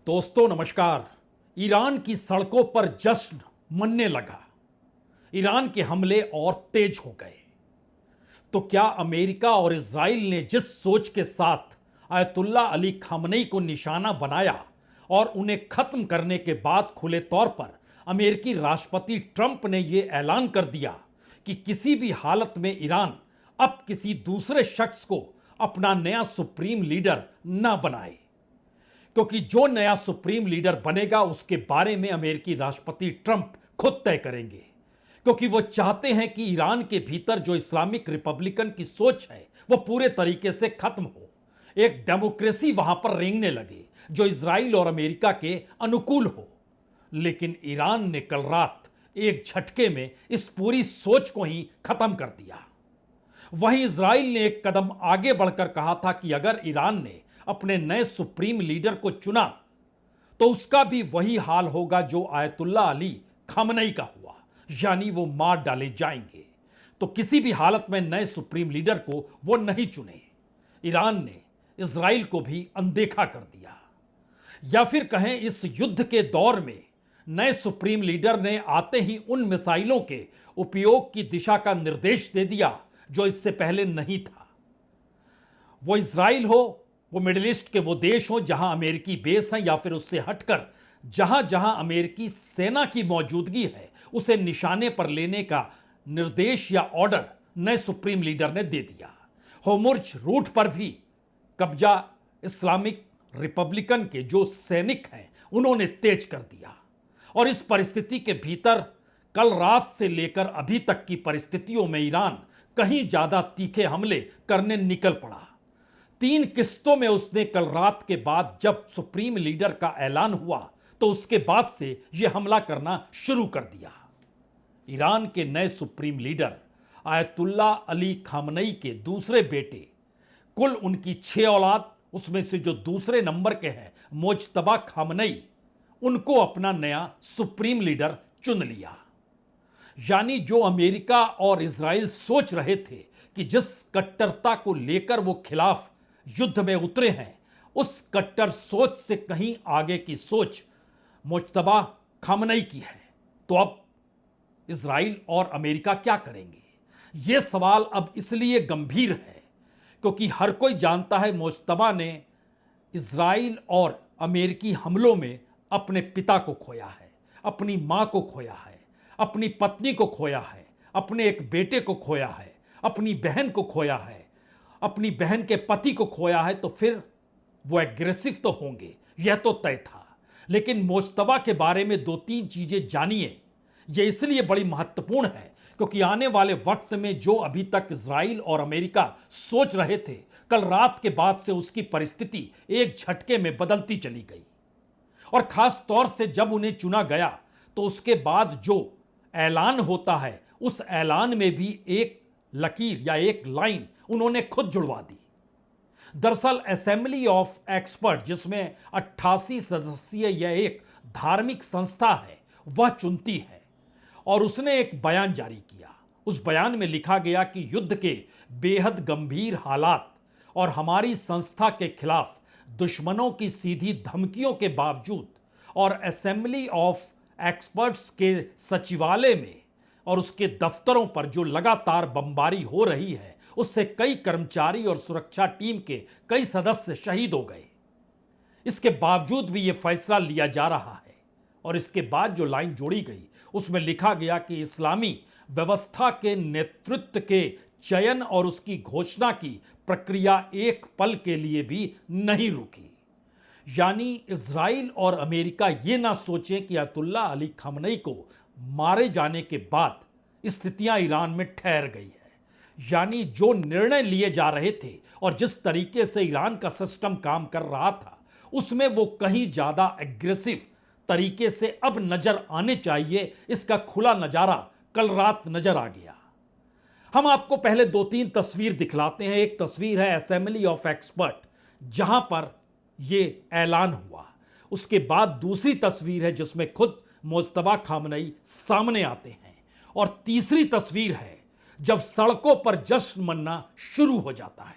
दोस्तों नमस्कार। ईरान की सड़कों पर जश्न मनने लगा। ईरान के हमले और तेज हो गए। तो क्या अमेरिका और इजराइल ने जिस सोच के साथ आयतुल्ला अली खामनेई को निशाना बनाया और उन्हें खत्म करने के बाद खुले तौर पर अमेरिकी राष्ट्रपति ट्रंप ने यह ऐलान कर दिया कि किसी भी हालत में ईरान अब किसी दूसरे शख्स को अपना नया सुप्रीम लीडर न बनाए, क्योंकि जो नया सुप्रीम लीडर बनेगा उसके बारे में अमेरिकी राष्ट्रपति ट्रंप खुद तय करेंगे, क्योंकि वो चाहते हैं कि ईरान के भीतर जो इस्लामिक रिपब्लिकन की सोच है वो पूरे तरीके से खत्म हो, एक डेमोक्रेसी वहां पर रेंगने लगे जो इजराइल और अमेरिका के अनुकूल हो। लेकिन ईरान ने कल रात एक झटके में इस पूरी सोच को ही खत्म कर दिया। वहीं इजराइल ने एक कदम आगे बढ़कर कहा था कि अगर ईरान ने अपने नए सुप्रीम लीडर को चुना तो उसका भी वही हाल होगा जो आयतुल्ला अली खामनेई का हुआ, यानी वो मार डाले जाएंगे। तो किसी भी हालत में नए सुप्रीम लीडर को वो नहीं चुने। ईरान ने इजराइल को भी अनदेखा कर दिया, या फिर कहें इस युद्ध के दौर में नए सुप्रीम लीडर ने आते ही उन मिसाइलों के उपयोग की दिशा का निर्देश दे दिया जो इससे पहले नहीं था। वो इजराइल हो, वो मिडिल ईस्ट के वो देश हो जहां अमेरिकी बेस हैं, या फिर उससे हटकर जहां जहां अमेरिकी सेना की मौजूदगी है, उसे निशाने पर लेने का निर्देश या ऑर्डर नए सुप्रीम लीडर ने दे दिया। होर्मुज़ रूट पर भी कब्जा इस्लामिक रिपब्लिकन के जो सैनिक हैं उन्होंने तेज कर दिया। और इस परिस्थिति के भीतर कल रात से लेकर अभी तक की परिस्थितियों में ईरान कहीं ज्यादा तीखे हमले करने निकल पड़ा। 3 किस्तों में उसने कल रात के बाद जब सुप्रीम लीडर का ऐलान हुआ तो उसके बाद से यह हमला करना शुरू कर दिया। ईरान के नए supreme leader ayatollah Ali Khamenei के दूसरे बेटे, कुल उनकी 6 औलाद, उसमें से जो दूसरे नंबर के हैं मुज्तबा खामनेई, उनको अपना नया सुप्रीम लीडर चुन लिया। यानी जो अमेरिका और इजराइल सोच रहे थे कि जिस कट्टरता को लेकर वो खिलाफ युद्ध में उतरे हैं, उस कट्टर सोच से कहीं आगे की सोच मुज्तबा खामनेई की है। तो अब इजराइल और अमेरिका क्या करेंगे? यह सवाल अब इसलिए गंभीर है क्योंकि हर कोई जानता है मुज्तबा ने इजराइल और अमेरिकी हमलों में अपने पिता को खोया है, अपनी मां को खोया है, अपनी पत्नी को खोया है, अपने एक बेटे को खोया है, अपनी बहन को खोया है, अपनी बहन के पति को खोया है। तो फिर वो एग्रेसिव तो होंगे, यह तो तय था। लेकिन मुज्तबा के बारे में 2-3 चीजें जानिए। यह इसलिए बड़ी महत्वपूर्ण है क्योंकि आने वाले वक्त में जो अभी तक इजराइल और अमेरिका सोच रहे थे, कल रात के बाद से उसकी परिस्थिति एक झटके में बदलती चली गई। और खास तौर से जब उन्हें चुना गया तो उसके बाद जो ऐलान होता है, उस ऐलान में भी एक लकीर या एक लाइन उन्होंने खुद जुड़वा दी। दरअसल असेंबली ऑफ एक्सपर्ट, जिसमें 88 सदस्यीय यह एक धार्मिक संस्था है, वह चुनती है और उसने एक बयान जारी किया। उस बयान में लिखा गया कि युद्ध के बेहद गंभीर हालात और हमारी संस्था के खिलाफ दुश्मनों की सीधी धमकियों के बावजूद और असेंबली ऑफ एक्सपर्ट्स के सचिवालय में और उसके दफ्तरों पर जो लगातार बमबारी हो रही है, उससे कई कर्मचारी और सुरक्षा टीम के कई सदस्य शहीद हो गए। इसके बावजूद भी यह फैसला लिया जा रहा है। और इसके बाद जो लाइन जोड़ी गई उसमें लिखा गया कि इस्लामी व्यवस्था के नेतृत्व के चयन और उसकी घोषणा की प्रक्रिया एक पल के लिए भी नहीं रुकी। यानी इजराइल और अमेरिका ये ना सोचें कि आयतुल्ला अली खामनेई को मारे जाने के बाद स्थितियां ईरान में ठहर गई है। यानी जो निर्णय लिए जा रहे थे और जिस तरीके से ईरान का सिस्टम काम कर रहा था, उसमें वो कहीं ज्यादा एग्रेसिव तरीके से अब नजर आने चाहिए। इसका खुला नजारा कल रात नजर आ गया। हम आपको पहले 2-3 तस्वीर दिखलाते हैं। एक तस्वीर है असेंबली ऑफ एक्सपर्ट, जहां पर यह ऐलान हुआ। उसके बाद दूसरी तस्वीर है जिसमें खुद मुज्तबा खामनेई सामने आते हैं। और तीसरी तस्वीर है जब सड़कों पर जश्न मनना शुरू हो जाता है।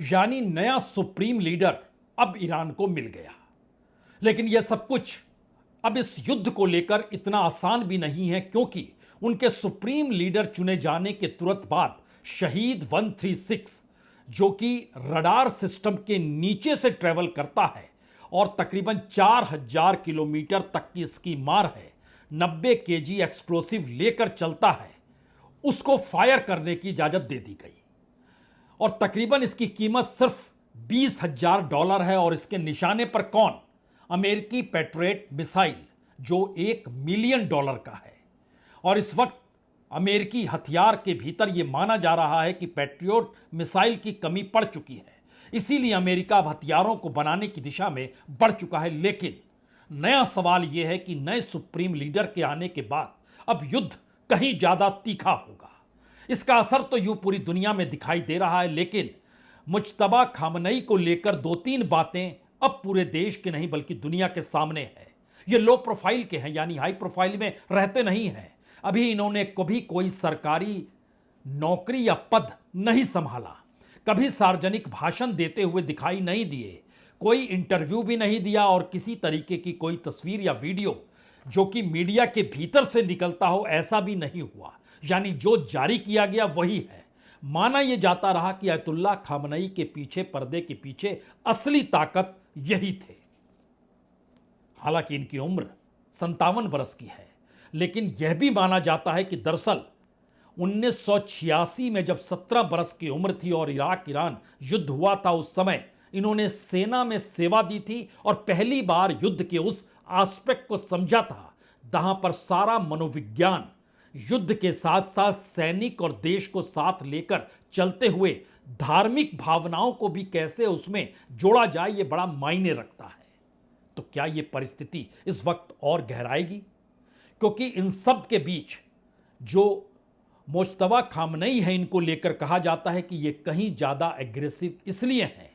यानी नया सुप्रीम लीडर अब ईरान को मिल गया। लेकिन यह सब कुछ अब इस युद्ध को लेकर इतना आसान भी नहीं है, क्योंकि उनके सुप्रीम लीडर चुने जाने के तुरंत बाद शहीद 136, जो कि रडार सिस्टम के नीचे से ट्रेवल करता है और तकरीबन 4000 किलोमीटर तक की इसकी मार है, 90 केजी एक्सप्लोसिव लेकर चलता है, उसको फायर करने की इजाजत दे दी गई। और तकरीबन इसकी कीमत सिर्फ $20,000 है। और इसके निशाने पर कौन? अमेरिकी पैट्रियट मिसाइल, जो $1 मिलियन का है। और इस वक्त अमेरिकी हथियार के भीतर यह माना जा रहा है कि पैट्रियट मिसाइल की कमी पड़ चुकी है, इसीलिए अमेरिका अब हथियारों को बनाने की दिशा में बढ़ चुका है। लेकिन नया सवाल यह है कि नए सुप्रीम लीडर के आने के बाद अब युद्ध कहीं ज्यादा तीखा होगा। इसका असर तो यूं पूरी दुनिया में दिखाई दे रहा है, लेकिन मुज्तबा खामनई को लेकर 2-3 बातें अब पूरे देश के नहीं बल्कि दुनिया के सामने है। ये लो प्रोफाइल के हैं, यानी हाई प्रोफाइल में रहते नहीं हैं। अभी इन्होंने कभी कोई सरकारी नौकरी या पद नहीं संभाला, कभी सार्वजनिक भाषण देते हुए दिखाई नहीं दिए, कोई इंटरव्यू भी नहीं दिया और किसी तरीके की कोई तस्वीर या वीडियो जो कि मीडिया के भीतर से निकलता हो, ऐसा भी नहीं हुआ। यानी जो जारी किया गया वही है। माना यह जाता रहा कि अयतुल्ला खामनई के पीछे, पर्दे के पीछे असली ताकत यही थे। हालांकि इनकी उम्र 57 बरस की है, लेकिन यह भी माना जाता है कि दरअसल 1986 में जब 17 बरस की उम्र थी और इराक ईरान युद्ध हुआ था, उस समय इन्होंने सेना में सेवा दी थी और पहली बार युद्ध के उस एस्पेक्ट को समझा था जहां पर सारा मनोविज्ञान युद्ध के साथ साथ सैनिक और देश को साथ लेकर चलते हुए धार्मिक भावनाओं को भी कैसे उसमें जोड़ा जाए, यह बड़ा मायने रखता है। तो क्या यह परिस्थिति इस वक्त और गहराएगी? क्योंकि इन सब के बीच जो मुज्तबा खामनई है, इनको लेकर कहा जाता है कि यह कहीं ज्यादा एग्रेसिव इसलिए हैं।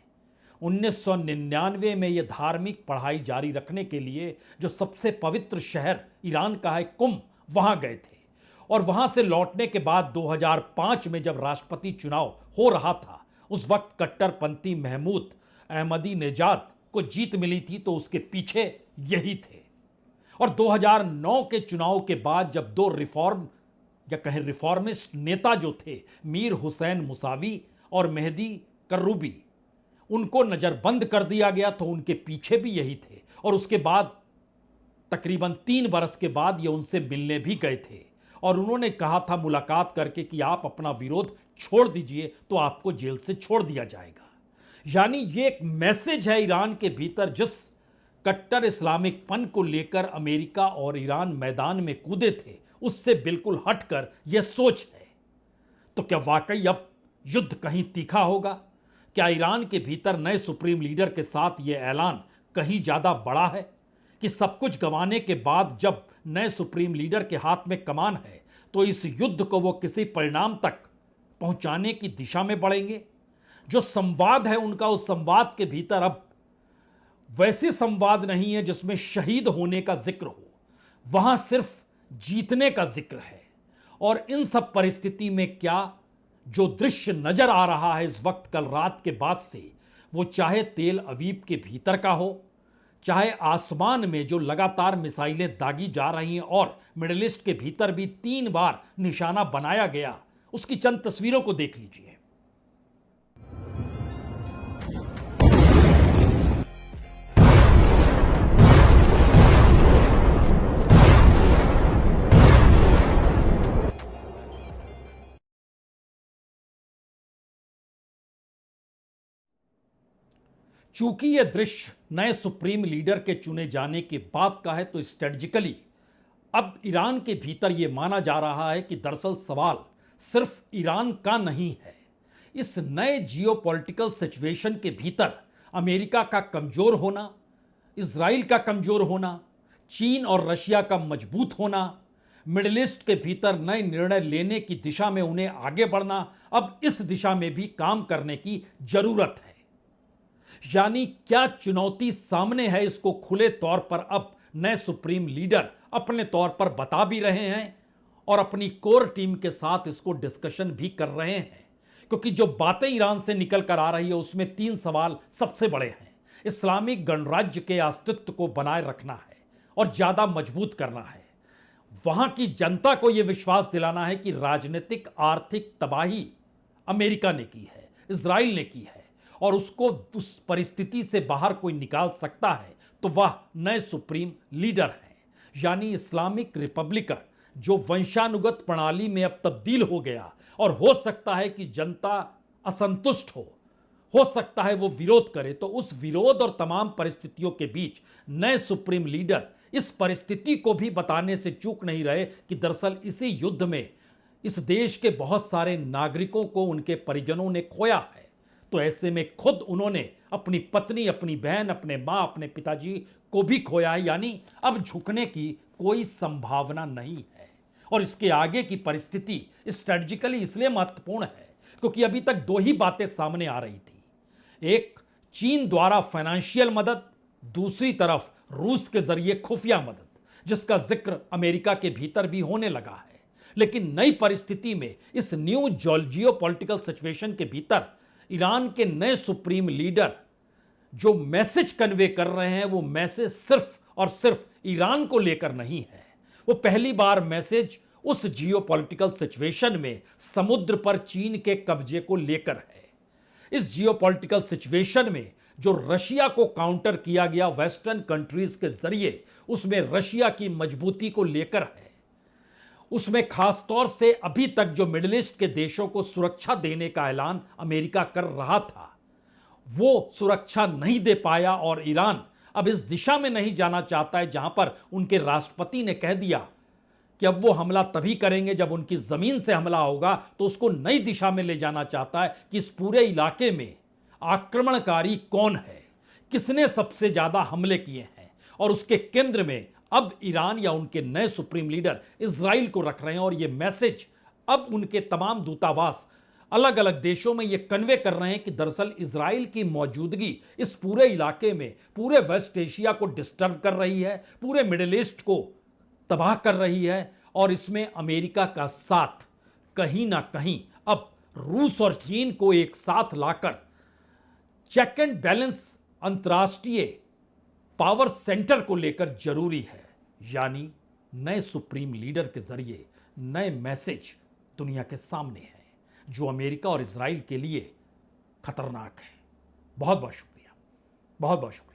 1999 में यह धार्मिक पढ़ाई जारी रखने के लिए जो सबसे पवित्र शहर ईरान का है कुम, वहां गए थे। और वहां से लौटने के बाद 2005 में जब राष्ट्रपति चुनाव हो रहा था, उस वक्त कट्टरपंथी महमूद अहमदी नेजाद को जीत मिली थी, तो उसके पीछे यही थे। और 2009 के चुनाव के बाद जब दो रिफॉर्म या कहें रिफॉर्मिस्ट नेता जो थे, मीर हुसैन मुसावी और मेहदी कर्रूबी, उनको नजरबंद कर दिया गया, तो उनके पीछे भी यही थे। और उसके बाद तकरीबन 3 बरस के बाद ये उनसे मिलने भी गए थे और उन्होंने कहा था मुलाकात करके कि आप अपना विरोध छोड़ दीजिए तो आपको जेल से छोड़ दिया जाएगा। यानी ये एक मैसेज है ईरान के भीतर, जिस कट्टर इस्लामिक पन को लेकर अमेरिका और ईरान मैदान में कूदे थे, उससे बिल्कुल हटकर यह सोच है। तो क्या वाकई अब युद्ध कहीं तीखा होगा? क्या ईरान के भीतर नए सुप्रीम लीडर के साथ यह ऐलान कहीं ज्यादा बड़ा है कि सब कुछ गंवाने के बाद जब नए सुप्रीम लीडर के हाथ में कमान है, तो इस युद्ध को वो किसी परिणाम तक पहुंचाने की दिशा में बढ़ेंगे? जो संवाद है उनका, उस संवाद के भीतर अब वैसे संवाद नहीं है जिसमें शहीद होने का जिक्र हो, वहां सिर्फ जीतने का जिक्र है। और इन सब परिस्थिति में क्या जो दृश्य नजर आ रहा है इस वक्त कल रात के बाद से, वो चाहे तेल अवीव के भीतर का हो, चाहे आसमान में जो लगातार मिसाइलें दागी जा रही हैं और मिडिल ईस्ट के भीतर भी 3 बार निशाना बनाया गया, उसकी चंद तस्वीरों को देख लीजिए। चूंकि यह दृश्य नए सुप्रीम लीडर के चुने जाने के बाद का है, तो स्ट्रेटजिकली अब ईरान के भीतर यह माना जा रहा है कि दरअसल सवाल सिर्फ ईरान का नहीं है। इस नए जियोपॉलिटिकल सिचुएशन के भीतर अमेरिका का कमजोर होना, इजराइल का कमजोर होना, चीन और रशिया का मजबूत होना, मिडिल ईस्ट के भीतर नए निर्णय लेने की दिशा में उन्हें आगे बढ़ना, अब इस दिशा में भी काम करने की जरूरत है। यानी क्या चुनौती सामने है, इसको खुले तौर पर अब नए सुप्रीम लीडर अपने तौर पर बता भी रहे हैं और अपनी कोर टीम के साथ इसको डिस्कशन भी कर रहे हैं। क्योंकि जो बातें ईरान से निकल कर आ रही है उसमें 3 सवाल सबसे बड़े हैं। इस्लामिक गणराज्य के अस्तित्व को बनाए रखना है और ज्यादा मजबूत करना है। वहां की जनता को यह विश्वास दिलाना है कि राजनीतिक आर्थिक तबाही अमेरिका ने की है, इजराइल ने की है और उसको उस परिस्थिति से बाहर कोई निकाल सकता है तो वह नए सुप्रीम लीडर हैं। यानी इस्लामिक रिपब्लिकन जो वंशानुगत प्रणाली में अब तब्दील हो गया और हो सकता है कि जनता असंतुष्ट हो सकता है वो विरोध करे, तो उस विरोध और तमाम परिस्थितियों के बीच नए सुप्रीम लीडर इस परिस्थिति को भी बताने से चूक नहीं रहे कि दरअसल इसी युद्ध में इस देश के बहुत सारे नागरिकों को उनके परिजनों ने खोया है। तो ऐसे में खुद उन्होंने अपनी पत्नी, अपनी बहन, अपने मां, अपने पिताजी को भी खोया है। यानी अब झुकने की कोई संभावना नहीं है। और इसके आगे की परिस्थिति स्ट्रेटजिकली इसलिए महत्वपूर्ण है क्योंकि अभी तक 2 ही बातें सामने आ रही थी। एक, चीन द्वारा फाइनेंशियल मदद, दूसरी तरफ रूस के जरिए खुफिया मदद, जिसका जिक्र अमेरिका के भीतर भी होने लगा है। लेकिन नई परिस्थिति में इस न्यू जियो पॉलिटिकल सिचुएशन के भीतर ईरान के नए सुप्रीम लीडर जो मैसेज कन्वे कर रहे हैं वो मैसेज सिर्फ और सिर्फ ईरान को लेकर नहीं है। वो पहली बार मैसेज उस जियो पॉलिटिकल सिचुएशन में समुद्र पर चीन के कब्जे को लेकर है। इस जियो पॉलिटिकल सिचुएशन में जो रशिया को काउंटर किया गया वेस्टर्न कंट्रीज के जरिए, उसमें रशिया की मजबूती को लेकर है। उसमें खासतौर से अभी तक जो मिडिल ईस्ट के देशों को सुरक्षा देने का ऐलान अमेरिका कर रहा था वो सुरक्षा नहीं दे पाया और ईरान अब इस दिशा में नहीं जाना चाहता है जहां पर उनके राष्ट्रपति ने कह दिया कि अब वो हमला तभी करेंगे जब उनकी जमीन से हमला होगा। तो उसको नई दिशा में ले जाना चाहता है कि इस पूरे इलाके में आक्रमणकारी कौन है, किसने सबसे ज्यादा हमले किए हैं, और उसके केंद्र में अब ईरान या उनके नए सुप्रीम लीडर इजराइल को रख रहे हैं। और यह मैसेज अब उनके तमाम दूतावास अलग अलग देशों में यह कन्वे कर रहे हैं कि दरअसल इजराइल की मौजूदगी इस पूरे इलाके में, पूरे वेस्ट एशिया को डिस्टर्ब कर रही है, पूरे मिडिल ईस्ट को तबाह कर रही है। और इसमें अमेरिका का साथ कहीं ना कहीं अब रूस और चीन को एक साथ लाकर चेक एंड बैलेंस अंतर्राष्ट्रीय पावर सेंटर को लेकर जरूरी है। यानी नए सुप्रीम लीडर के जरिए नए मैसेज दुनिया के सामने हैं जो अमेरिका और इजराइल के लिए खतरनाक है। बहुत बहुत शुक्रिया, बहुत बहुत शुक्रिया।